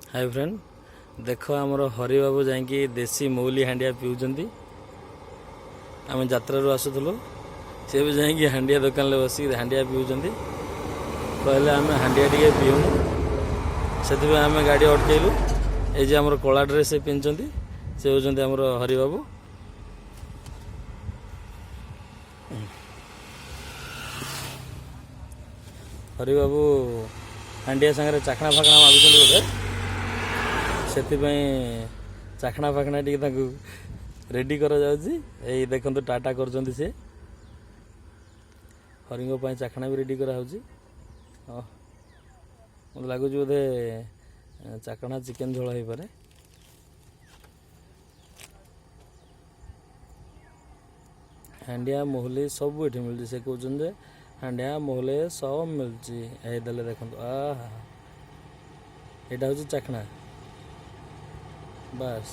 Hi friend, देख आमर हरि बाबू जाकि देसी मौली हांडिया पिउचंती। आम यात्रा आसुलु सी भी जाकि हांडिया दुकान बसिक हांडिया पिउचंती। कहले आम हांडिया टे पीऊनु से आम गाड़ी अटकैलु। ये आमर कला ड्रेस पिंधि से होती आमर हरि बाबू। हरि बाबू हांडिया सांगे चाखणा फाकणा मागुं बोधे से चाखणा फाकणा टी रेडी कर देखो टाटा कर हरिंग चाखणा भी रेडी कराऊँ। मत लगुच बोधे चाखणा चिकेन झोल हो पारे। हांडिया मोहली सब ये मिलती से कहते हांडिया मोहले सब मिलती। देखो आहा यहाँ हूँ चाखणा बस।